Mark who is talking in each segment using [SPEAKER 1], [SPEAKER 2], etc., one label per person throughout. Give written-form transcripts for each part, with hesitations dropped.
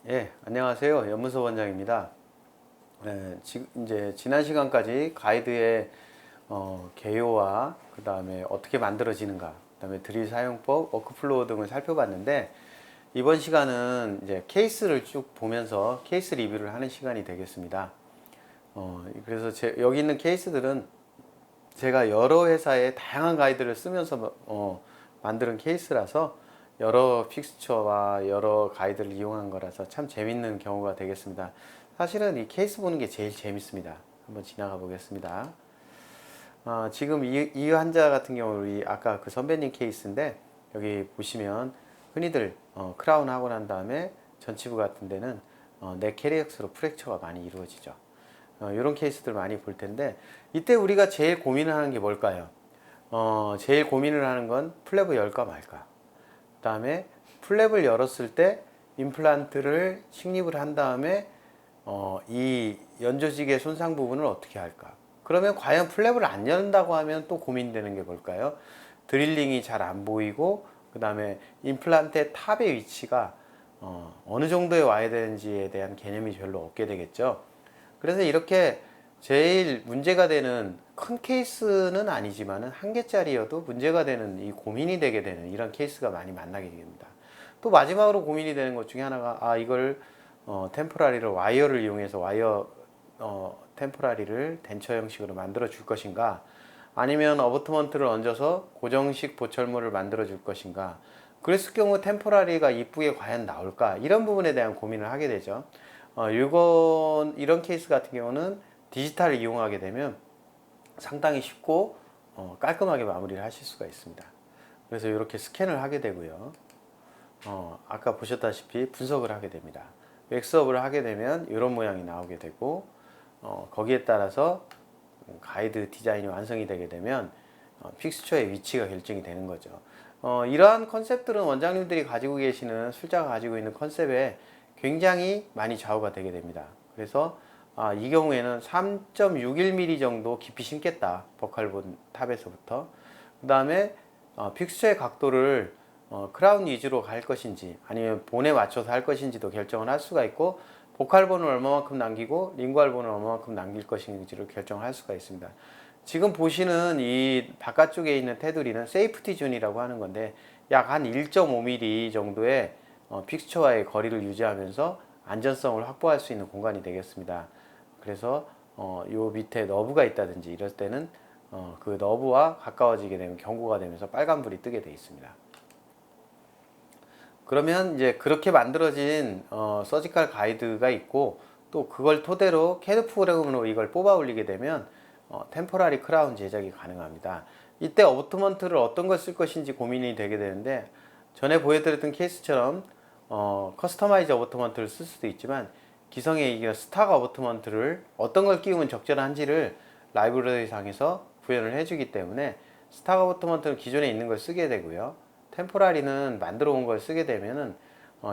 [SPEAKER 1] 예, 안녕하세요. 연문서 원장입니다. 이제 지난 시간까지 가이드의 개요와 그 다음에 어떻게 만들어지는가, 그 다음에 드릴 사용법, 워크플로우 등을 살펴봤는데 이번 시간은 이제 케이스를 쭉 보면서 케이스 리뷰를 하는 시간이 되겠습니다. 그래서 여기 있는 케이스들은 제가 여러 회사의 다양한 가이드를 쓰면서 만드는 케이스라서 여러 픽스처와 여러 가이드를 이용한 거라서 참 재밌는 경우가 되겠습니다. 사실은 이 케이스 보는 게 제일 재밌습니다. 한번 지나가 보겠습니다. 지금 이 환자 같은 경우 우리 아까 그 선배님 케이스인데 여기 보시면 흔히들 크라운 하고 난 다음에 전치부 같은 데는 넥 캐리역스로 프랙처가 많이 이루어지죠. 이런 케이스들 많이 볼 텐데 이때 우리가 제일 고민을 하는 게 뭘까요? 제일 고민을 하는 건 플랩을 열까 말까. 그 다음에 플랩을 열었을 때 임플란트를 식립을 한 다음에 이 연조직의 손상 부분을 어떻게 할까. 그러면 과연 플랩을 안 연다고 하면 또 고민되는 게 뭘까요? 드릴링이 잘 안 보이고 그 다음에 임플란트의 탑의 위치가 어느 정도에 와야 되는지에 대한 개념이 별로 없게 되겠죠. 그래서 이렇게 제일 문제가 되는 큰 케이스는 아니지만 한 개짜리여도 문제가 되는 이 고민이 되게 되는 이런 케이스가 많이 만나게 됩니다. 또 마지막으로 고민이 되는 것 중에 하나가 이걸 템포라리를 와이어를 이용해서 와이어 템포라리를 덴처 형식으로 만들어 줄 것인가, 아니면 어버트먼트를 얹어서 고정식 보철물을 만들어 줄 것인가, 그랬을 경우 템포라리가 이쁘게 과연 나올까, 이런 부분에 대한 고민을 하게 되죠. 이런 케이스 같은 경우는 디지털을 이용하게 되면 상당히 쉽고 깔끔하게 마무리를 하실 수가 있습니다. 그래서 이렇게 스캔을 하게 되고요. 아까 보셨다시피 분석을 하게 됩니다. 웩스업을 하게 되면 이런 모양이 나오게 되고 거기에 따라서 가이드 디자인이 완성이 되게 되면 픽스처의 위치가 결정이 되는 거죠. 이러한 컨셉들은 원장님들이 가지고 계시는 술자가 가지고 있는 컨셉에 굉장히 많이 좌우가 되게 됩니다. 그래서 이 경우에는 3.61mm 정도 깊이 심겠다. 버칼본 탑에서부터. 그 다음에 픽스처의 각도를 크라운 위주로 갈 것인지 아니면 본에 맞춰서 할 것인지도 결정을 할 수가 있고, 보칼본을 얼마만큼 남기고 링구알본을 얼마만큼 남길 것인지를 결정을 할 수가 있습니다. 지금 보시는 이 바깥쪽에 있는 테두리는 세이프티 존이라고 하는 건데 약 한 1.5mm 정도의 픽스처와의 거리를 유지하면서 안전성을 확보할 수 있는 공간이 되겠습니다. 그래서 요 밑에 너브가 있다든지 이럴 때는 그 너브와 가까워지게 되면 경고가 되면서 빨간불이 뜨게 되어 있습니다. 그러면 이제 그렇게 만들어진 서지컬 가이드가 있고, 또 그걸 토대로 CAD 프로그램으로 이걸 뽑아 올리게 되면 템포라리 크라운 제작이 가능합니다. 이때 어버트먼트를 어떤 걸 쓸 것인지 고민이 되게 되는데, 전에 보여드렸던 케이스처럼 커스터마이즈 어버트먼트를 쓸 수도 있지만 기성의 이 스탁 어버트먼트를 어떤 걸 끼우면 적절한지를 라이브러리 상에서 구현을 해주기 때문에 스탁 어버트먼트는 기존에 있는 걸 쓰게 되고요. 템포라리는 만들어 온 걸 쓰게 되면은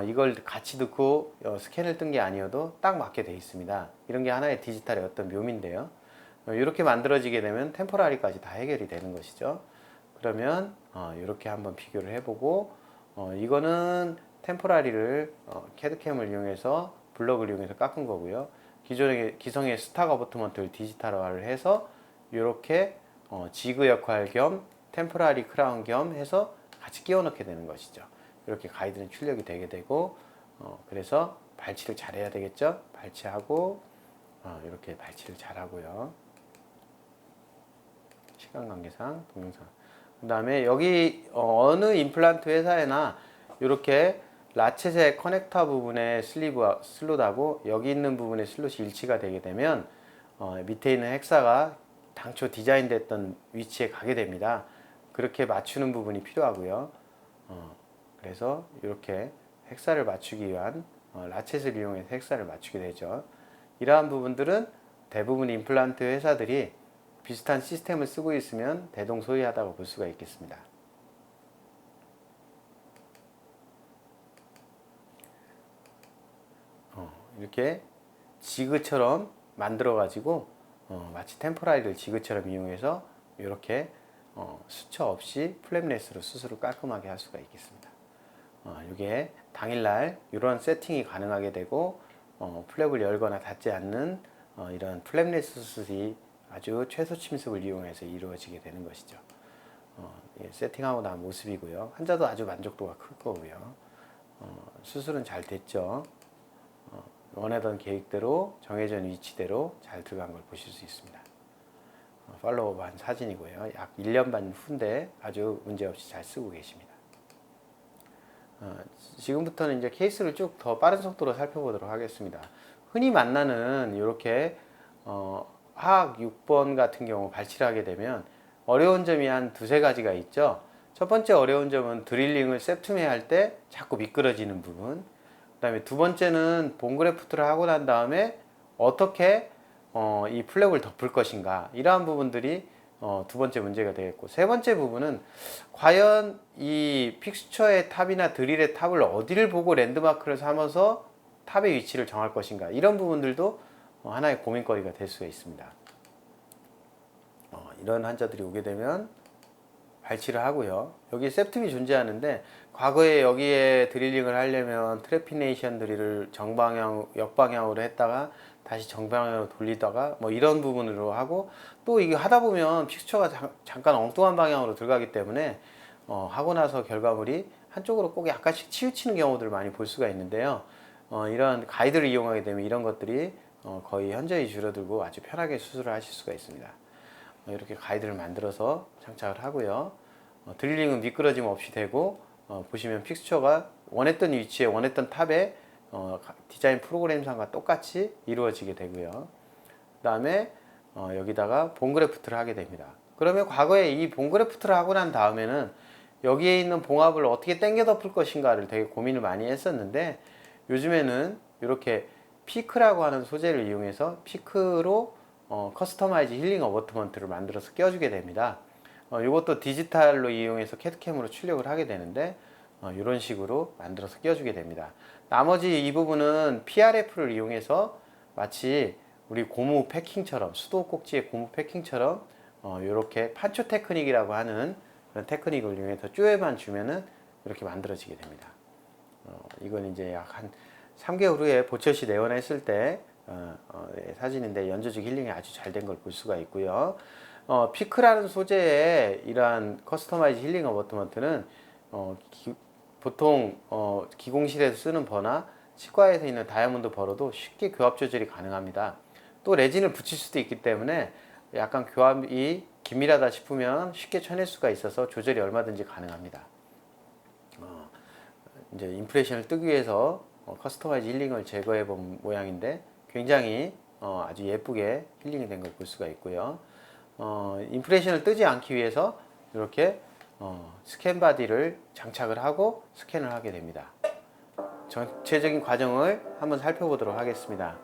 [SPEAKER 1] 이걸 같이 넣고 스캔을 뜬 게 아니어도 딱 맞게 되어 있습니다. 이런 게 하나의 디지털의 어떤 묘미인데요. 이렇게 만들어지게 되면 템포라리까지 다 해결이 되는 것이죠. 그러면 이렇게 한번 비교를 해보고, 이거는 템포라리를 캐드캠을 이용해서 블럭을 이용해서 깎은 거고요. 기성의 스탁 어버트먼트를 디지털화를 해서 이렇게 지그 역할 겸 템포라리 크라운 겸 해서 같이 끼워 넣게 되는 것이죠. 이렇게 가이드는 출력이 되게 되고, 그래서 발치를 잘 해야 되겠죠. 발치하고 이렇게 발치를 잘 하고요. 시간 관계상 동영상. 그 다음에 여기 어느 임플란트 회사에나 이렇게 라쳇의 커넥터 부분에 슬롯하고 여기 있는 부분에 슬롯이 일치가 되게 되면 밑에 있는 헥사가 당초 디자인됐던 위치에 가게 됩니다. 그렇게 맞추는 부분이 필요하고요. 그래서 이렇게 헥사를 맞추기 위한 라쳇을 이용해서 헥사를 맞추게 되죠. 이러한 부분들은 대부분 임플란트 회사들이 비슷한 시스템을 쓰고 있으면 대동소이하다고 볼 수가 있겠습니다. 이렇게 지그처럼 만들어 가지고 마치 템포라리를 지그처럼 이용해서 이렇게 수처 없이 플랩레스로 수술을 깔끔하게 할 수가 있겠습니다. 이게 당일날 이런 세팅이 가능하게 되고 플랩을 열거나 닫지 않는 이런 플랩레스 수술이 아주 최소 침습을 이용해서 이루어지게 되는 것이죠. 세팅하고 난 모습이고요. 환자도 아주 만족도가 클 거고요. 수술은 잘 됐죠. 원하던 계획대로 정해진 위치대로 잘 들어간 걸 보실 수 있습니다. 팔로우업한 사진이고요. 약 1년 반 후인데 아주 문제없이 잘 쓰고 계십니다. 지금부터는 이제 케이스를 쭉 더 빠른 속도로 살펴보도록 하겠습니다. 흔히 만나는 이렇게 하악 6번 같은 경우 발치를 하게 되면 어려운 점이 한 두세 가지가 있죠. 첫 번째 어려운 점은 드릴링을 septum에 할 때 자꾸 미끄러지는 부분. 그 다음에 두 번째는 본그래프트를 하고 난 다음에 어떻게 이 플랩을 덮을 것인가, 이러한 부분들이 두 번째 문제가 되겠고, 세 번째 부분은 과연 이 픽스처의 탑이나 드릴의 탑을 어디를 보고 랜드마크를 삼아서 탑의 위치를 정할 것인가, 이런 부분들도 하나의 고민거리가 될 수가 있습니다. 이런 환자들이 오게 되면 발치를 하고요. 여기 septum이 존재하는데 과거에 여기에 드릴링을 하려면 트래피네이션 드릴을 역방향으로 했다가 다시 정방향으로 돌리다가 뭐 이런 부분으로 하고, 또 이게 하다 보면 픽스처가 잠깐 엉뚱한 방향으로 들어가기 때문에 하고 나서 결과물이 한쪽으로 꼭 약간씩 치우치는 경우들을 많이 볼 수가 있는데요. 이런 가이드를 이용하게 되면 이런 것들이 거의 현저히 줄어들고 아주 편하게 수술을 하실 수가 있습니다. 이렇게 가이드를 만들어서 장착을 하고요. 드릴링은 미끄러짐 없이 되고, 보시면 픽스처가 원했던 위치에 원했던 탑에 디자인 프로그램상과 똑같이 이루어지게 되고요. 그 다음에 여기다가 본그래프트를 하게 됩니다. 그러면 과거에 이 본그래프트를 하고 난 다음에는 여기에 있는 봉합을 어떻게 당겨 덮을 것인가를 되게 고민을 많이 했었는데, 요즘에는 이렇게 피크라고 하는 소재를 이용해서 피크로 커스터마이즈 힐링 어버트먼트를 만들어서 껴주게 됩니다. 이것도 디지털로 이용해서 캐드캠으로 출력을 하게 되는데, 이런 식으로 만들어서 껴주게 됩니다. 나머지 이 부분은 PRF를 이용해서 마치 우리 고무 패킹처럼, 수도 꼭지의 고무 패킹처럼 이렇게 판초 테크닉이라고 하는 그런 테크닉을 이용해서 쪼여만 주면은 이렇게 만들어지게 됩니다. 이건 이제 약 한 3개월 후에 보철시 내원했을 때 사진인데 연조직 힐링이 아주 잘 된 걸 볼 수가 있고요. 피크라는 소재의 이러한 커스터마이즈 힐링 어버트먼트는 보통 기공실에서 쓰는 버나 치과에서 있는 다이아몬드 버로도 쉽게 교합 조절이 가능합니다. 또 레진을 붙일 수도 있기 때문에 약간 교합이 긴밀하다 싶으면 쉽게 쳐낼 수가 있어서 조절이 얼마든지 가능합니다. 이제 임프레션을 뜨기 위해서 커스터마이즈 힐링을 제거해 본 모양인데 굉장히 아주 예쁘게 힐링이 된 걸 볼 수가 있고요. 임프레션을 뜨지 않기 위해서 이렇게 스캔 바디를 장착을 하고 스캔을 하게 됩니다. 전체적인 과정을 한번 살펴보도록 하겠습니다.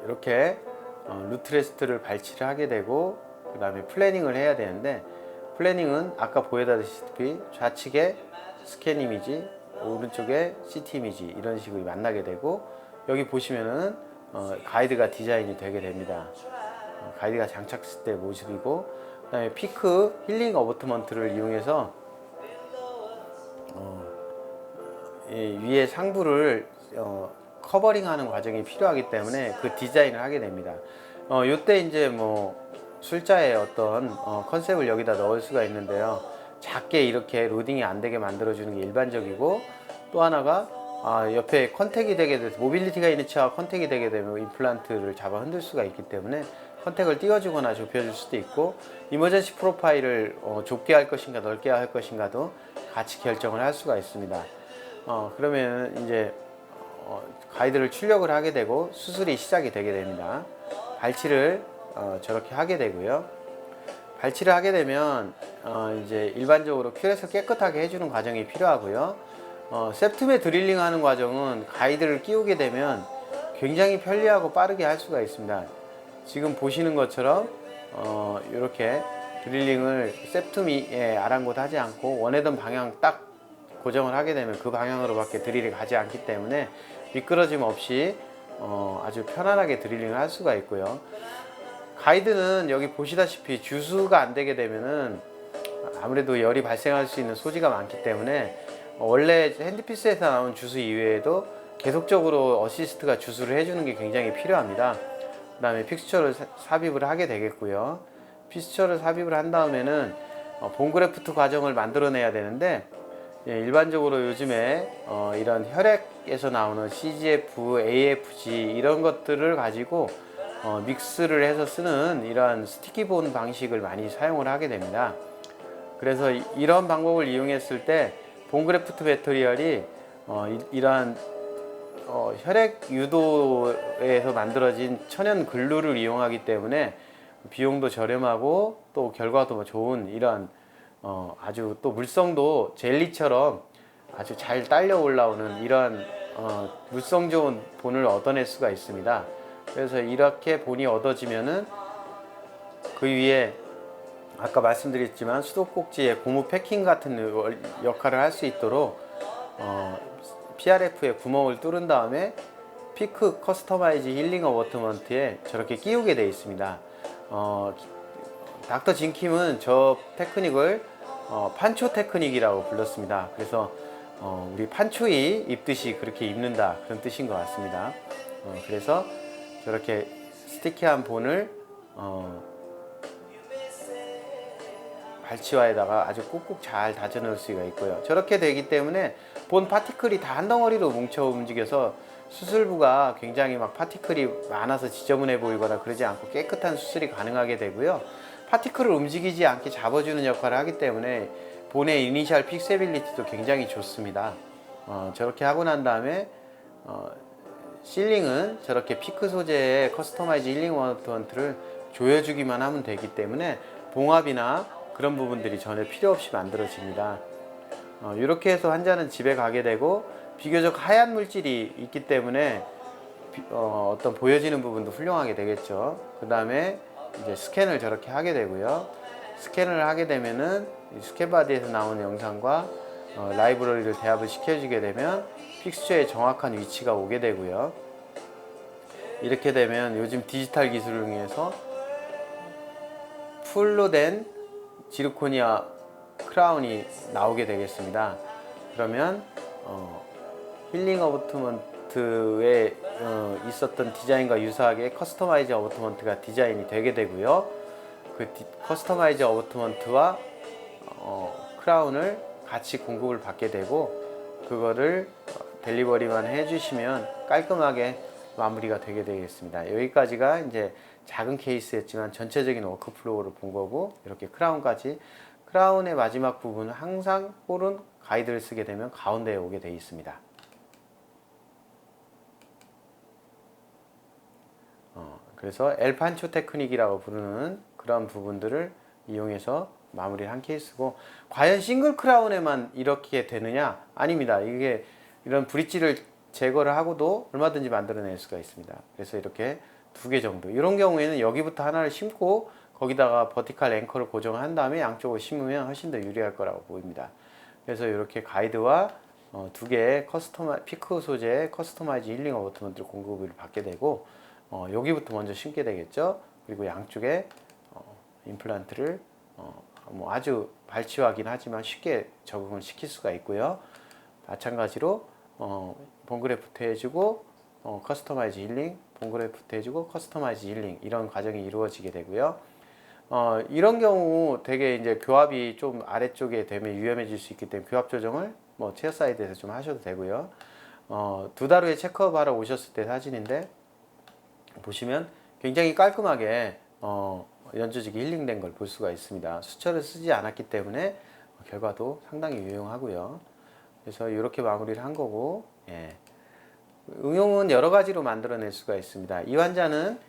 [SPEAKER 1] 이렇게 루트레스트를 발치를 하게 되고, 그 다음에 플래닝을 해야 되는데, 플래닝은 아까 보여드렸다시피 좌측에 스캔 이미지, 오른쪽에 CT 이미지, 이런 식으로 만나게 되고, 여기 보시면은 가이드가 디자인이 되게 됩니다. 가이드가 장착했을 때 모습이고, 그 다음에 피크 힐링 어버트먼트를 이용해서 이 위에 상부를 커버링하는 과정이 필요하기 때문에 그 디자인을 하게 됩니다. 요때 이제 뭐 술자의 어떤 컨셉을 여기다 넣을 수가 있는데요. 작게 이렇게 로딩이 안 되게 만들어주는 게 일반적이고, 또 하나가 옆에 컨택이 되게 돼서 모빌리티가 있는 치아와 컨택이 되게 되면 임플란트를 잡아 흔들 수가 있기 때문에 컨택을 띄워주거나 좁혀줄 수도 있고, 이머전시 프로파일을 좁게 할 것인가 넓게 할 것인가도 같이 결정을 할 수가 있습니다. 그러면 이제 가이드를 출력을 하게 되고 수술이 시작이 되게 됩니다. 발치를 저렇게 하게 되고요. 발치를 하게 되면 이제 일반적으로 큐렛을 깨끗하게 해주는 과정이 필요하고요. septum에 드릴링 하는 과정은 가이드를 끼우게 되면 굉장히 편리하고 빠르게 할 수가 있습니다. 지금 보시는 것처럼 이렇게 드릴링을 septum에 아랑곳하지 않고 원하던 방향 딱 고정을 하게 되면 그 방향으로밖에 드릴이 가지 않기 때문에 미끄러짐 없이 아주 편안하게 드릴링을 할 수가 있고요. 가이드는 여기 보시다시피 주수가 안 되게 되면은 아무래도 열이 발생할 수 있는 소지가 많기 때문에 원래 핸드피스에서 나온 주수 이외에도 계속적으로 어시스트가 주수를 해주는 게 굉장히 필요합니다. 그 다음에 픽스처를 삽입을 하게 되겠고요. 픽스처를 삽입을 한 다음에는 본그래프트 과정을 만들어내야 되는데, 일반적으로 요즘에 이런 혈액에서 나오는 CGF, AFG 이런 것들을 가지고 믹스를 해서 쓰는 이러한 스티키본 방식을 많이 사용을 하게 됩니다. 그래서 이런 방법을 이용했을 때 본그래프트 매터리얼이 이러한 혈액 유도에서 만들어진 천연 글루를 이용하기 때문에 비용도 저렴하고 또 결과도 좋은 이러한 아주 또 물성도 젤리처럼 아주 잘 딸려 올라오는 이러한 물성 좋은 본을 얻어낼 수가 있습니다. 그래서 이렇게 본이 얻어지면은 그 위에 아까 말씀드렸지만 수도꼭지에 고무 패킹 같은 역할을 할 수 있도록 PRF에 구멍을 뚫은 다음에 피크 커스터마이즈 힐링 어버트먼트에 저렇게 끼우게 되어 있습니다. 닥터 진킴은 저 테크닉을 판초 테크닉이라고 불렀습니다. 그래서 우리 판초이 입듯이 그렇게 입는다, 그런 뜻인 것 같습니다. 그래서 저렇게 스티키한 본을 발치와에다가 아주 꾹꾹 잘 다져 넣을 수가 있고요. 저렇게 되기 때문에 본 파티클이 다 한 덩어리로 뭉쳐 움직여서 수술부가 굉장히 막 파티클이 많아서 지저분해 보이거나 그러지 않고 깨끗한 수술이 가능하게 되고요. 파티클을 움직이지 않게 잡아주는 역할을 하기 때문에 본의 이니셜 픽세빌리티도 굉장히 좋습니다. 저렇게 하고 난 다음에 실링은 저렇게 피크 소재의 커스터마이즈 힐링 워터먼트를 조여주기만 하면 되기 때문에 봉합이나 그런 부분들이 전혀 필요 없이 만들어집니다. 이렇게 해서 환자는 집에 가게 되고 비교적 하얀 물질이 있기 때문에 어떤 보여지는 부분도 훌륭하게 되겠죠. 그 다음에 이제 스캔을 저렇게 하게 되고요. 스캔을 하게 되면은 스캔바디에서 나오는 영상과 라이브러리를 대합을 시켜주게 되면 픽스처의 정확한 위치가 오게 되고요. 이렇게 되면 요즘 디지털 기술을 이용해서 풀로 된 지르코니아 크라운이 나오게 되겠습니다. 그러면 힐링 어버트먼트에 있었던 디자인과 유사하게 커스터마이즈 어버트먼트가 디자인이 되게 되고요. 그 커스터마이즈 어버트먼트와 크라운을 같이 공급을 받게 되고 그거를 델리버리만 해주시면 깔끔하게 마무리가 되게 되겠습니다. 여기까지가 이제 작은 케이스였지만 전체적인 워크플로우를 본 거고, 이렇게 크라운까지. 크라운의 마지막 부분은 항상 홀은 가이드를 쓰게 되면 가운데에 오게 되어 있습니다. 그래서 엘판초 테크닉이라고 부르는 그런 부분들을 이용해서 마무리를 한 케이스고, 과연 싱글 크라운에만 이렇게 되느냐? 아닙니다. 이게 이런 브릿지를 제거를 하고도 얼마든지 만들어낼 수가 있습니다. 그래서 이렇게 2개 정도, 이런 경우에는 여기부터 하나를 심고 거기다가 버티칼 앵커를 고정한 다음에 양쪽을 심으면 훨씬 더 유리할 거라고 보입니다. 그래서 이렇게 가이드와 2개의 피크 소재의 커스터마이즈 힐링 어버트먼트를 공급을 받게 되고, 여기부터 먼저 심게 되겠죠. 그리고 양쪽에 임플란트를 뭐 아주 발치하긴 하지만 쉽게 적응을 시킬 수가 있고요. 마찬가지로 본그래프트 해주고 커스터마이즈 힐링, 본그래프트 해주고 커스터마이즈 힐링, 이런 과정이 이루어지게 되고요. 이런 경우 되게 이제 교합이 좀 아래쪽에 되면 위험해질 수 있기 때문에 교합 조정을 뭐 체어 사이드에서 좀 하셔도 되고요. 2달 후에 체크업 하러 오셨을 때 사진인데 보시면 굉장히 깔끔하게 연조직이 힐링된 걸 볼 수가 있습니다. 수철을 쓰지 않았기 때문에 결과도 상당히 유용하고요. 그래서 이렇게 마무리를 한 거고, 응용은 여러 가지로 만들어낼 수가 있습니다. 이 환자는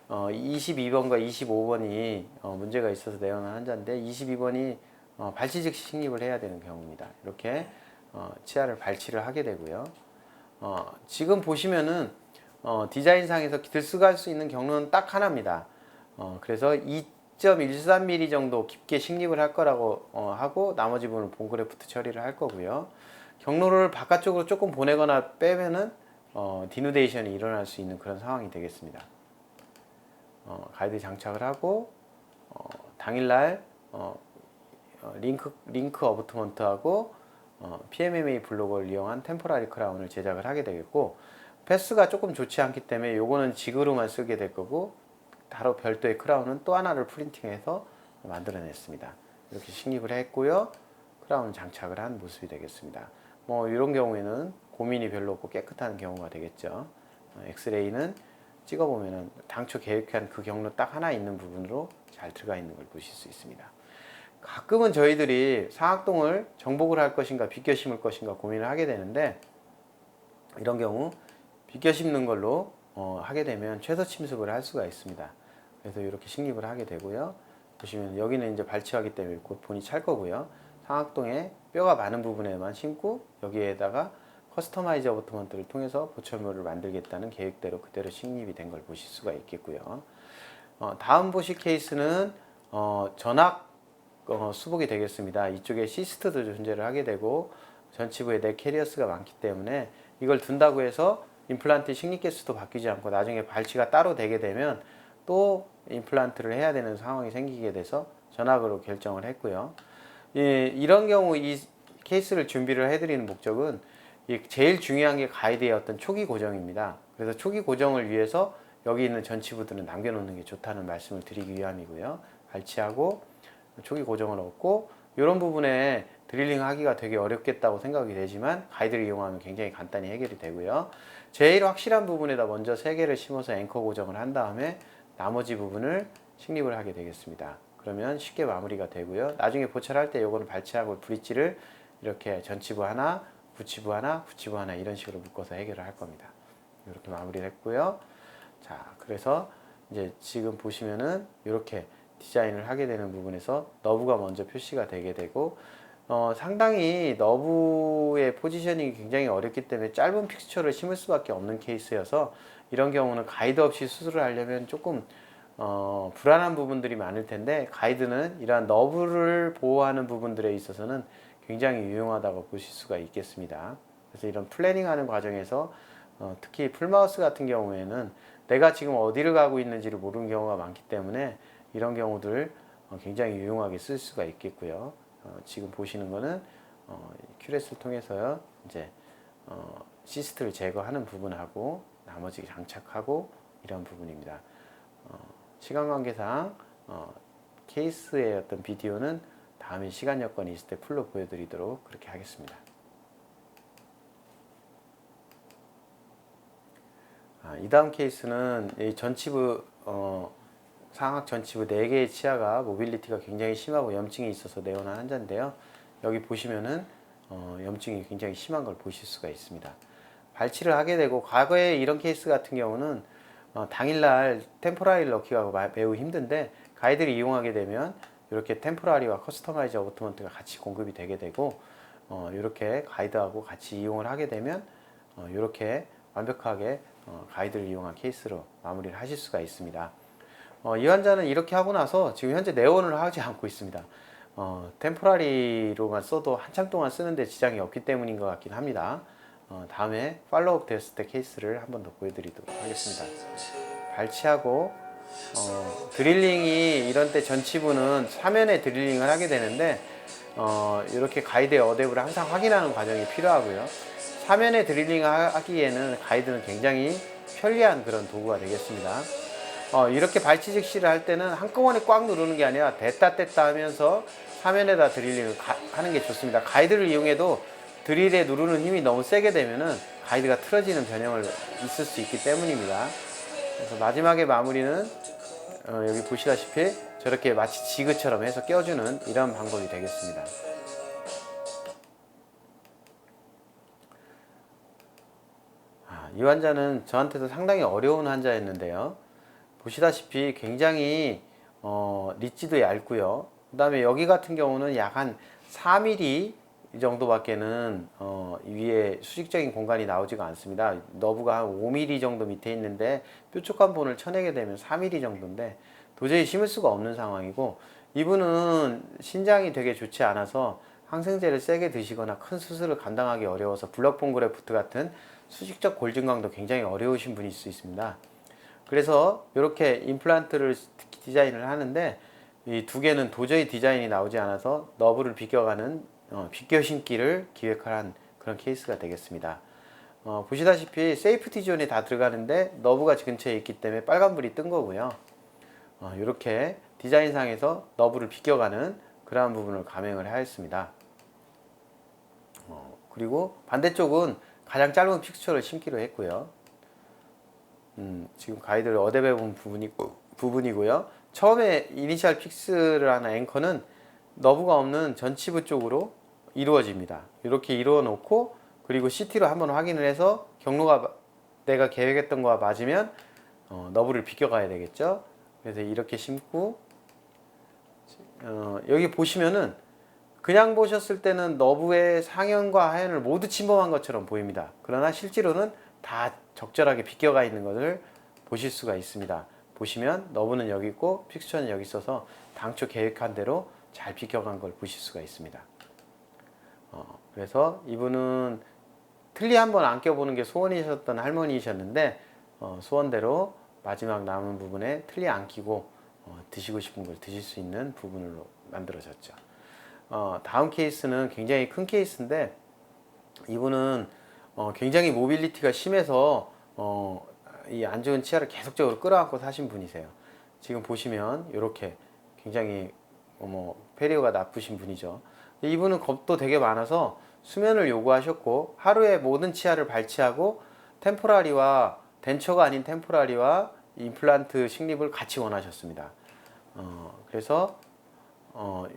[SPEAKER 1] 22번과 25번이 문제가 있어서 내원한 환자인데, 22번이 발치 즉시 식립을 해야 되는 경우입니다. 이렇게 치아를 발치를 하게 되고요. 지금 보시면은 디자인상에서 들어갈 수 있는 경로는 딱 하나입니다. 그래서 2.13mm 정도 깊게 식립을 할 거라고 하고 나머지 부분은 본그래프트 처리를 할 거고요. 경로를 바깥쪽으로 조금 보내거나 빼면은 디누데이션이 일어날 수 있는 그런 상황이 되겠습니다. 가이드 장착을 하고 당일날 링크 어버트먼트하고 PMMA 블록을 이용한 템포라리 크라운을 제작을 하게 되겠고, 패스가 조금 좋지 않기 때문에 요거는 지그로만 쓰게 될 거고, 따로 별도의 크라운은 또 하나를 프린팅해서 만들어냈습니다. 이렇게 식립을 했고요. 크라운 장착을 한 모습이 되겠습니다. 뭐 이런 경우에는 고민이 별로 없고 깨끗한 경우가 되겠죠. 엑스레이는 찍어보면은 당초 계획한 그 경로 딱 하나 있는 부분으로 잘 들어가 있는 걸 보실 수 있습니다. 가끔은 저희들이 상악동을 정복을 할 것인가 비껴 심을 것인가 고민을 하게 되는데, 이런 경우 비껴 심는 걸로 하게 되면 최소 침습을 할 수가 있습니다. 그래서 이렇게 식립을 하게 되고요. 보시면 여기는 이제 발치하기 때문에 곧 본이 찰 거고요. 상악동에 뼈가 많은 부분에만 심고 여기에다가 커스터마이즈 어버트먼트를 통해서 보철물을 만들겠다는 계획대로 그대로 식립이 된 걸 보실 수가 있겠고요. 다음 보실 케이스는 전악 수복이 되겠습니다. 이쪽에 시스트도 존재를 하게 되고 전치부에 넥 캐리어스가 많기 때문에 이걸 둔다고 해서 임플란트 식립 개수도 바뀌지 않고 나중에 발치가 따로 되게 되면 또 임플란트를 해야 되는 상황이 생기게 돼서 전악으로 결정을 했고요. 이런 경우 이 케이스를 준비를 해드리는 목적은 제일 중요한 게 가이드의 어떤 초기 고정입니다. 그래서 초기 고정을 위해서 여기 있는 전치부들은 남겨놓는 게 좋다는 말씀을 드리기 위함이고요. 발치하고 초기 고정을 얻고 이런 부분에 드릴링 하기가 되게 어렵겠다고 생각이 되지만 가이드를 이용하면 굉장히 간단히 해결이 되고요. 제일 확실한 부분에다 먼저 3개를 심어서 앵커 고정을 한 다음에 나머지 부분을 식립을 하게 되겠습니다. 그러면 쉽게 마무리가 되고요. 나중에 보철할 때 요거는 발치하고 브릿지를 이렇게 전치부 하나, 부치부 하나, 부치부 하나 이런 식으로 묶어서 해결을 할 겁니다. 이렇게 마무리를 했고요. 자, 그래서 이제 지금 보시면은 이렇게 디자인을 하게 되는 부분에서 너브가 먼저 표시가 되게 되고, 상당히 너브의 포지셔닝이 굉장히 어렵기 때문에 짧은 픽스처를 심을 수밖에 없는 케이스여서 이런 경우는 가이드 없이 수술을 하려면 조금 불안한 부분들이 많을 텐데, 가이드는 이러한 너브를 보호하는 부분들에 있어서는 굉장히 유용하다고 보실 수가 있겠습니다. 그래서 이런 플래닝하는 과정에서 특히 풀마우스 같은 경우에는 내가 지금 어디를 가고 있는지를 모르는 경우가 많기 때문에 이런 경우들 굉장히 유용하게 쓸 수가 있겠고요. 지금 보시는 거는 큐레스를 통해서 이제 시스트를 제거하는 부분하고 나머지 장착하고 이런 부분입니다. 시간 관계상 케이스의 어떤 비디오는 다음에 시간 여건이 있을 때 풀로 보여드리도록 그렇게 하겠습니다. 이 다음 케이스는 이 전치부 상악 전치부 4개의 치아가 모빌리티가 굉장히 심하고 염증이 있어서 내원한 환자인데요. 여기 보시면은 염증이 굉장히 심한 걸 보실 수가 있습니다. 발치를 하게 되고, 과거에 이런 케이스 같은 경우는 당일날 템포라리를 넣기가 매우 힘든데 가이드를 이용하게 되면 이렇게 템포라리와 커스터마이즈 어버트먼트가 같이 공급이 되게 되고, 이렇게 가이드하고 같이 이용을 하게 되면 이렇게 완벽하게 가이드를 이용한 케이스로 마무리를 하실 수가 있습니다. 이 환자는 이렇게 하고 나서 지금 현재 내원을 하지 않고 있습니다. 템포라리로만 써도 한참 동안 쓰는데 지장이 없기 때문인 것 같긴 합니다. 다음에 팔로우업 됐을 때 케이스를 한 번 더 보여드리도록 하겠습니다. 발치하고 드릴링이 이런 때 전치부는 사면에 드릴링을 하게 되는데 이렇게 가이드의 어댑을 항상 확인하는 과정이 필요하고요. 사면에 드릴링 하기에는 가이드는 굉장히 편리한 그런 도구가 되겠습니다. 이렇게 발치 직시를 할 때는 한꺼번에 꽉 누르는 게 아니라 됐다 뗐다 하면서 사면에다 드릴링을 하는 게 좋습니다. 가이드를 이용해도 드릴에 누르는 힘이 너무 세게 되면은 가이드가 틀어지는 변형을 있을 수 있기 때문입니다. 그래서 마지막에 마무리는 여기 보시다시피 저렇게 마치 지그처럼 해서 껴주는 이런 방법이 되겠습니다. 이 환자는 저한테도 상당히 어려운 환자였는데요. 보시다시피 굉장히 리치도 얇고요. 그 다음에 여기 같은 경우는 약 한 4mm 이 정도밖에는 위에 수직적인 공간이 나오지가 않습니다. 너브가 한 5mm 정도 밑에 있는데 뾰족한 본을 쳐내게 되면 4mm 정도인데 도저히 심을 수가 없는 상황이고, 이분은 신장이 되게 좋지 않아서 항생제를 세게 드시거나 큰 수술을 감당하기 어려워서 블럭본 그래프트 같은 수직적 골증강도 굉장히 어려우신 분일 수 있습니다. 그래서 이렇게 임플란트를 디자인을 하는데 이 두 개는 도저히 디자인이 나오지 않아서 너브를 비껴가는 비껴 신기를 기획한 그런 케이스가 되겠습니다. 보시다시피 세이프티 존이 다 들어가는데 너브가 근처에 있기 때문에 빨간불이 뜬 거고요. 이렇게 디자인상에서 너브를 비껴가는 그러한 부분을 감행을 하였습니다. 그리고 반대쪽은 가장 짧은 픽스처를 심기로 했고요. 지금 가이드를 어댑해 본 부분이고요. 처음에 이니셜 픽스를 하는 앵커는 너브가 없는 전치부 쪽으로 이루어집니다. 이렇게 이루어 놓고 그리고 CT로 한번 확인을 해서 경로가 내가 계획했던 거와 맞으면 너브를 비껴 가야 되겠죠. 그래서 이렇게 심고 여기 보시면은 그냥 보셨을 때는 너브의 상현과 하현을 모두 침범한 것처럼 보입니다. 그러나 실제로는 다 적절하게 비껴가 있는 것을 보실 수가 있습니다. 보시면 너브는 여기 있고 픽스처는 여기 있어서 당초 계획한 대로 잘 비껴간 걸 보실 수가 있습니다. 그래서 이분은 틀니 한번 안 껴보는 게 소원이셨던 할머니이셨는데 소원대로 마지막 남은 부분에 틀니 안 끼고 드시고 싶은 걸 드실 수 있는 부분으로 만들어졌죠. 다음 케이스는 굉장히 큰 케이스인데 이분은 굉장히 모빌리티가 심해서 이 안 좋은 치아를 계속적으로 끌어안고 사신 분이세요. 지금 보시면 이렇게 굉장히 페리오가 나쁘신 분이죠. 이분은 겁도 되게 많아서 수면을 요구하셨고 하루에 모든 치아를 발치하고 템포라리와 덴처가 아닌 템포라리와 임플란트 식립을 같이 원하셨습니다. 그래서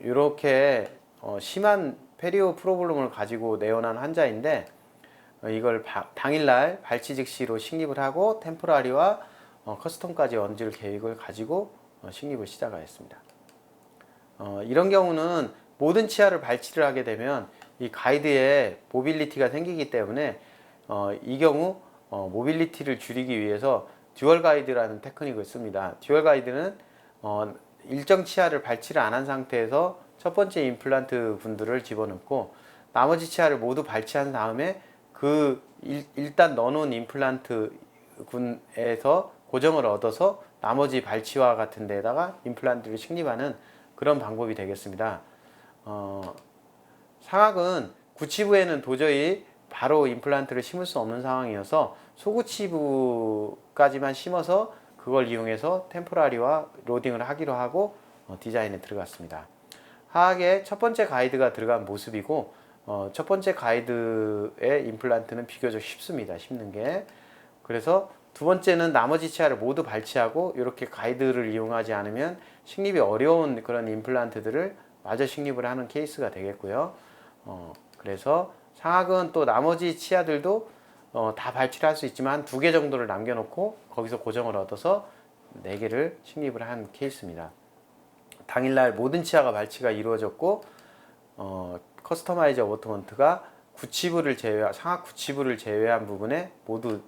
[SPEAKER 1] 이렇게 심한 페리오 프로블럼을 가지고 내원한 환자인데 이걸 당일날 발치 즉시로 식립을 하고 템포라리와 커스텀까지 얹을 계획을 가지고 식립을 시작하였습니다. 이런 경우는 모든 치아를 발치를 하게 되면 이 가이드에 모빌리티가 생기기 때문에 이 경우 모빌리티를 줄이기 위해서 듀얼 가이드라는 테크닉을 씁니다. 듀얼 가이드는 일정 치아를 발치를 안 한 상태에서 첫 번째 임플란트 군들을 집어넣고 나머지 치아를 모두 발치한 다음에 일단 넣어놓은 임플란트 군에서 고정을 얻어서 나머지 발치와 같은 데다가 임플란트를 식립하는 그런 방법이 되겠습니다. 상악은 구치부에는 도저히 바로 임플란트를 심을 수 없는 상황이어서 소구치부까지만 심어서 그걸 이용해서 템포라리와 로딩을 하기로 하고 디자인에 들어갔습니다. 하악의 첫 번째 가이드가 들어간 모습이고 첫 번째 가이드의 임플란트는 비교적 쉽습니다. 심는 게. 그래서 두 번째는 나머지 치아를 모두 발치하고 이렇게 가이드를 이용하지 않으면 식립이 어려운 그런 임플란트들을 마저 식립을 하는 케이스가 되겠고요. 그래서 상악은 또 나머지 치아들도 다 발치를 할 수 있지만 2개 정도를 남겨놓고 거기서 고정을 얻어서 4개를 식립을 한 케이스입니다. 당일날 모든 치아가 발치가 이루어졌고 커스터마이저 어버트먼트가 상악 구치부를 제외한 부분에 모두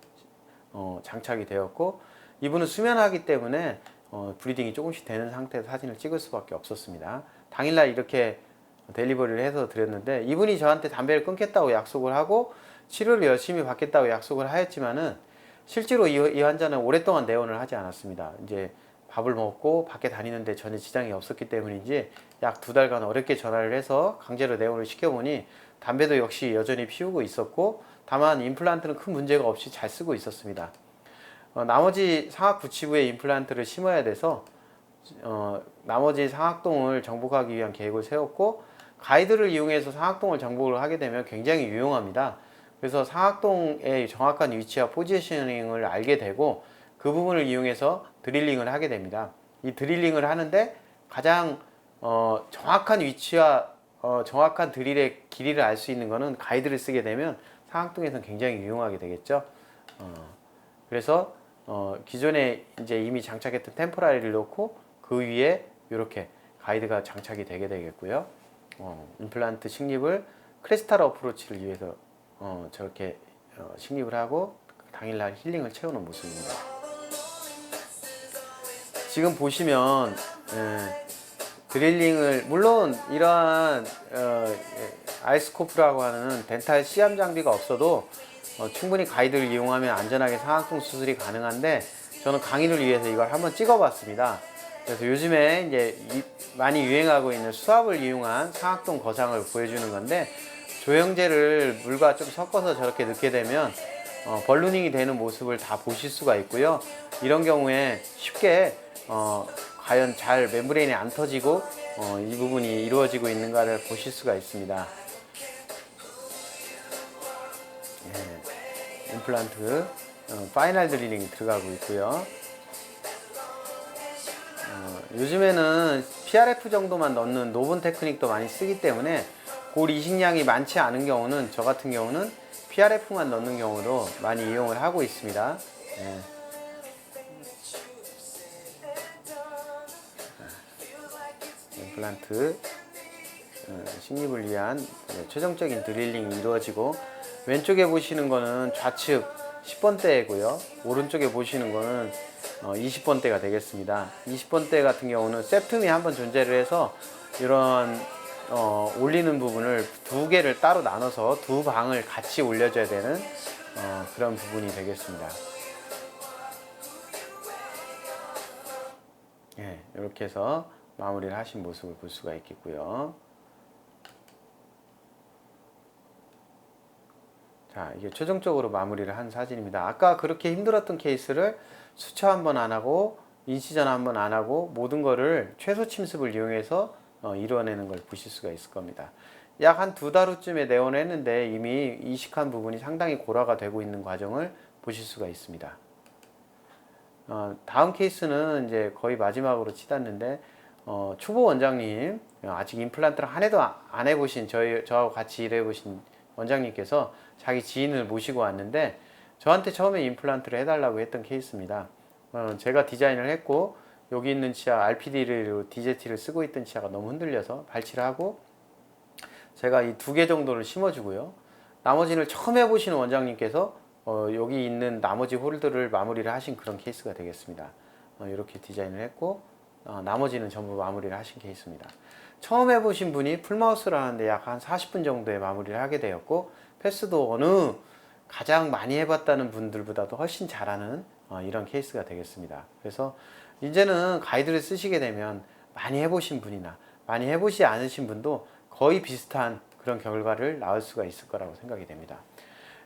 [SPEAKER 1] 장착이 되었고 이분은 수면하기 때문에 브리딩이 조금씩 되는 상태에서 사진을 찍을 수밖에 없었습니다. 당일날 이렇게 델리버리를 해서 드렸는데 이분이 저한테 담배를 끊겠다고 약속을 하고 치료를 열심히 받겠다고 약속을 하였지만은 실제로 이 환자는 오랫동안 내원을 하지 않았습니다. 이제 밥을 먹고 밖에 다니는데 전혀 지장이 없었기 때문인지 약 2달간 어렵게 전화를 해서 강제로 내원을 시켜보니 담배도 역시 여전히 피우고 있었고 다만 임플란트는 큰 문제가 없이 잘 쓰고 있었습니다. 나머지 상악 구치부에 임플란트를 심어야 돼서 나머지 상악동을 정복하기 위한 계획을 세웠고 가이드를 이용해서 상악동을 정복을 하게 되면 굉장히 유용합니다. 그래서 상악동의 정확한 위치와 포지셔닝을 알게 되고 그 부분을 이용해서 드릴링을 하게 됩니다. 이 드릴링을 하는데 가장 정확한 위치와 정확한 드릴의 길이를 알 수 있는 것은 가이드를 쓰게 되면 상악동에서는 굉장히 유용하게 되겠죠. 그래서 기존에 이제 이미 장착했던 템포라리를 넣고 그 위에 이렇게 가이드가 장착이 되게 되겠고요. 임플란트 식립을 크리스탈 어프로치를 위해서 저렇게 식립을 하고 당일날 힐링을 채우는 모습입니다. 지금 보시면 드릴링을 물론 이러한 아이스코프라고 하는 덴탈 시암 장비가 없어도 충분히 가이드를 이용하면 안전하게 상악동 수술이 가능한데 저는 강의를 위해서 이걸 한번 찍어 봤습니다. 그래서 요즘에 이제 많이 유행하고 있는 수압을 이용한 상악동 거상을 보여주는 건데, 조영제를 물과 좀 섞어서 저렇게 넣게 되면 벌루닝이 되는 모습을 다 보실 수가 있고요. 이런 경우에 쉽게 과연 잘 멤브레인이 안 터지고 이 부분이 이루어지고 있는가를 보실 수가 있습니다. 예, 임플란트 파이널 드리링이 들어가고 있고요. 요즘에는 PRF 정도만 넣는 노븐 테크닉도 많이 쓰기 때문에 골 이식량이 많지 않은 경우는, 저 같은 경우는 PRF만 넣는 경우도 많이 이용을 하고 있습니다. 예. 임플란트 식립을 위한 최종적인 드릴링이 이루어지고, 왼쪽에 보시는 거는 좌측 10번대고요. 오른쪽에 보시는 거는 20번대가 되겠습니다. 20번대 같은 경우는 셉툼이 한번 존재를 해서 이런 올리는 부분을 두 개를 따로 나눠서 두 방을 같이 올려줘야 되는 그런 부분이 되겠습니다. 예, 이렇게 해서 마무리를 하신 모습을 볼 수가 있겠고요. 자, 이게 최종적으로 마무리를 한 사진입니다. 아까 그렇게 힘들었던 케이스를 수차 한 번 안 하고 인시전 한 번 안 하고 모든 거를 최소 침습을 이용해서 이루어내는 걸 보실 수가 있을 겁니다. 약 한 2달 후쯤에 내원을 했는데 이미 이식한 부분이 상당히 고라가 되고 있는 과정을 보실 수가 있습니다. 다음 케이스는 이제 거의 마지막으로 치닫는데, 초보 원장님, 아직 임플란트를 한 해도 안 해보신 저하고 같이 일해보신 원장님께서 자기 지인을 모시고 왔는데, 저한테 처음에 임플란트를 해달라고 했던 케이스입니다. 제가 디자인을 했고, 여기 있는 치아 RPD로 DZT를 쓰고 있던 치아가 너무 흔들려서 발치를 하고, 제가 이 2개 정도를 심어주고요. 나머지는 처음 해보시는 원장님께서 여기 있는 나머지 홀들을 마무리를 하신 그런 케이스가 되겠습니다. 이렇게 디자인을 했고, 나머지는 전부 마무리를 하신 케이스입니다. 처음 해보신 분이 풀마우스를 하는데 약 한 40분 정도에 마무리를 하게 되었고, 패스도 어느 가장 많이 해봤다는 분들보다도 훨씬 잘하는 이런 케이스가 되겠습니다. 그래서 이제는 가이드를 쓰시게 되면 많이 해보신 분이나 많이 해보지 않으신 분도 거의 비슷한 그런 결과를 낳을 수가 있을 거라고 생각이 됩니다.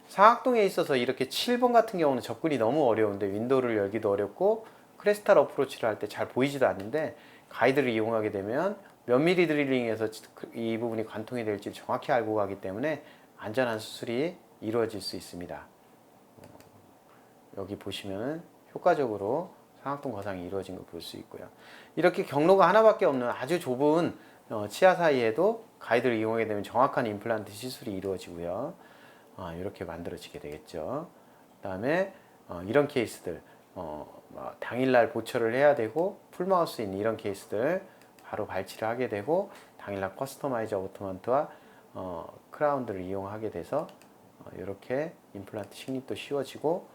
[SPEAKER 1] 상악동에 있어서 이렇게 7번 같은 경우는 접근이 너무 어려운데, 윈도우를 열기도 어렵고 크레스탈 어프로치를 할 때 잘 보이지도 않는데, 가이드를 이용하게 되면 몇 미리 드릴링에서 이 부분이 관통이 될지 정확히 알고 가기 때문에 안전한 수술이 이루어질 수 있습니다. 여기 보시면 효과적으로 상악동 거상이 이루어진 걸 볼 수 있고요. 이렇게 경로가 하나밖에 없는 아주 좁은 치아 사이에도 가이드를 이용하게 되면 정확한 임플란트 시술이 이루어지고요. 이렇게 만들어지게 되겠죠. 그 다음에 이런 케이스들, 당일날 보철을 해야 되고 풀마우스인 이런 케이스들 바로 발치를 하게 되고, 당일날 커스터마이저 오토먼트와 크라운들을 이용하게 돼서 이렇게 임플란트 식립도 쉬워지고,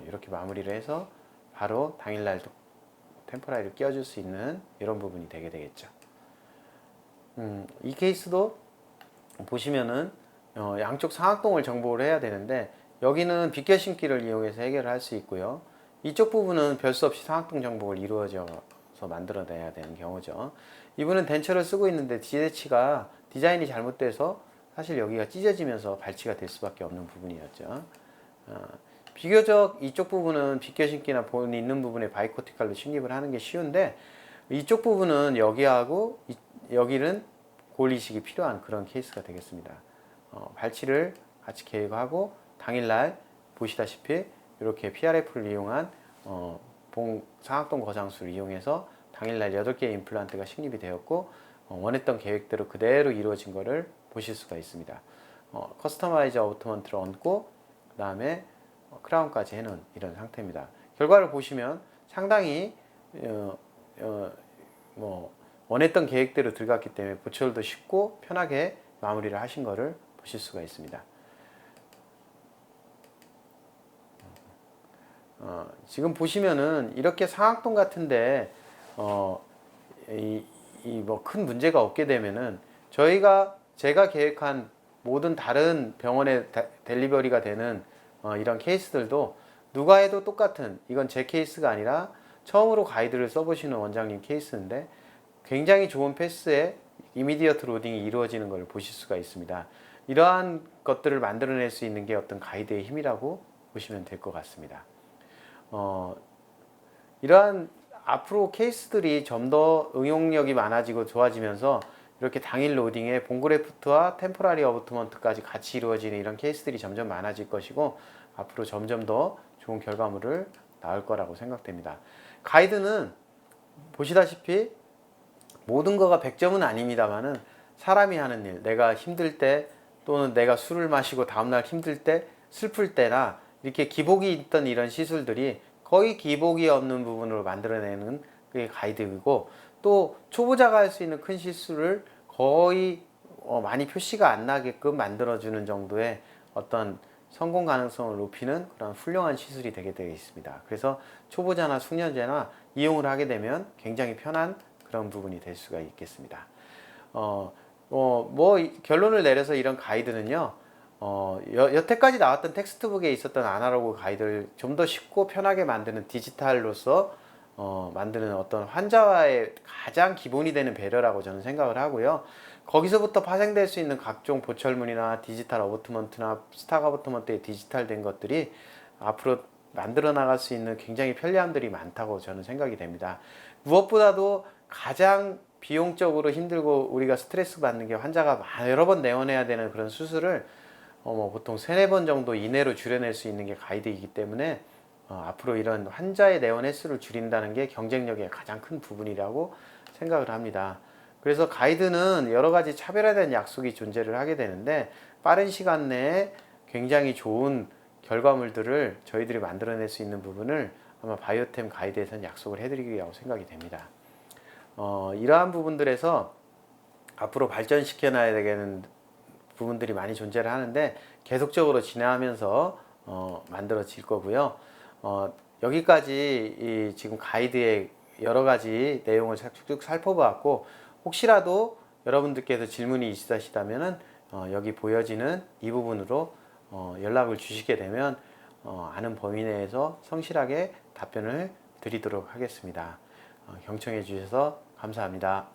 [SPEAKER 1] 이렇게 마무리를 해서 바로 당일날 템포라리를 끼워줄 수 있는 이런 부분이 되게 되겠죠. 이 케이스도 보시면은 양쪽 상악동을 정복을 해야 되는데, 여기는 빗겨 심기를 이용해서 해결을 할 수 있고요. 이쪽 부분은 별 수 없이 상악동 정복을 이루어져서 만들어내야 되는 경우죠. 이분은 덴처를 쓰고 있는데 DH가 디자인이 잘못돼서 사실 여기가 찢어지면서 발치가 될 수밖에 없는 부분이었죠. 비교적 이쪽 부분은 빗겨 심기나 본 있는 부분에 바이코티칼로 식립을 하는 게 쉬운데, 이쪽 부분은 여기하고 여기는 골 이식이 필요한 그런 케이스가 되겠습니다. 발치를 같이 계획하고 당일날 보시다시피 이렇게 PRF를 이용한 상악동 거상술을 이용해서 당일날 8개의 임플란트가 식립이 되었고, 원했던 계획대로 그대로 이루어진 것을 보실 수가 있습니다. 커스터마이저 오토먼트를 얹고 그 다음에 크라운까지 해놓은 이런 상태입니다. 결과를 보시면 상당히 원했던 계획대로 들어갔기 때문에 보철도 쉽고 편하게 마무리를 하신 것을 보실 수가 있습니다. 지금 보시면은 이렇게 상악동 같은데 큰 문제가 없게 되면은 제가 계획한 모든 다른 병원에 델리버리가 되는 이런 케이스들도 누가 해도 똑같은, 이건 제 케이스가 아니라 처음으로 가이드를 써보시는 원장님 케이스인데 굉장히 좋은 패스에 이미디어트 로딩이 이루어지는 걸 보실 수가 있습니다. 이러한 것들을 만들어낼 수 있는 게 어떤 가이드의 힘이라고 보시면 될 것 같습니다. 이러한 앞으로 케이스들이 좀 더 응용력이 많아지고 좋아지면서 이렇게 당일 로딩에 본그래프트와 템포라리 어부트먼트까지 같이 이루어지는 이런 케이스들이 점점 많아질 것이고 앞으로 점점 더 좋은 결과물을 나올 거라고 생각됩니다. 가이드는 보시다시피 모든 거가 100점은 아닙니다만은 사람이 하는 일, 내가 힘들 때 또는 내가 술을 마시고 다음날 힘들 때 슬플 때나 이렇게 기복이 있던 이런 시술들이 거의 기복이 없는 부분으로 만들어내는 게 가이드이고 또 초보자가 할 수 있는 큰 실수를 거의 많이 표시가 안 나게끔 만들어주는 정도의 어떤 성공 가능성을 높이는 그런 훌륭한 시술이 되게 되어 있습니다. 그래서 초보자나 숙련자나 이용을 하게 되면 굉장히 편한 그런 부분이 될 수가 있겠습니다. 결론을 내려서 이런 가이드는요, 여태까지 나왔던 텍스트북에 있었던 아날로그 가이드를 좀 더 쉽고 편하게 만드는 디지털로서 만드는 어떤 환자와의 가장 기본이 되는 배려라고 저는 생각을 하고요. 거기서부터 파생될 수 있는 각종 보철문이나 디지털 어버트먼트나 스탁 어버트먼트의 디지털된 것들이 앞으로 만들어 나갈 수 있는 굉장히 편리함들이 많다고 저는 생각이 됩니다. 무엇보다도 가장 비용적으로 힘들고 우리가 스트레스 받는 게 환자가 여러 번 내원해야 되는 그런 수술을 보통 3-4번 정도 이내로 줄여낼 수 있는 게 가이드이기 때문에 앞으로 이런 환자의 내원 횟수를 줄인다는 게 경쟁력의 가장 큰 부분이라고 생각을 합니다. 그래서 가이드는 여러 가지 차별화된 약속이 존재를 하게 되는데 빠른 시간 내에 굉장히 좋은 결과물들을 저희들이 만들어낼 수 있는 부분을 아마 바이오템 가이드에서는 약속을 해드리려고 생각이 됩니다. 이러한 부분들에서 앞으로 발전시켜 놔야 되는 부분들이 많이 존재를 하는데 계속적으로 진행하면서 만들어질 거고요. 여기까지 지금 가이드의 여러 가지 내용을 쭉 살펴보았고 혹시라도 여러분들께서 질문이 있으시다면 여기 보여지는 이 부분으로 연락을 주시게 되면 아는 범위 내에서 성실하게 답변을 드리도록 하겠습니다. 경청해 주셔서 감사합니다.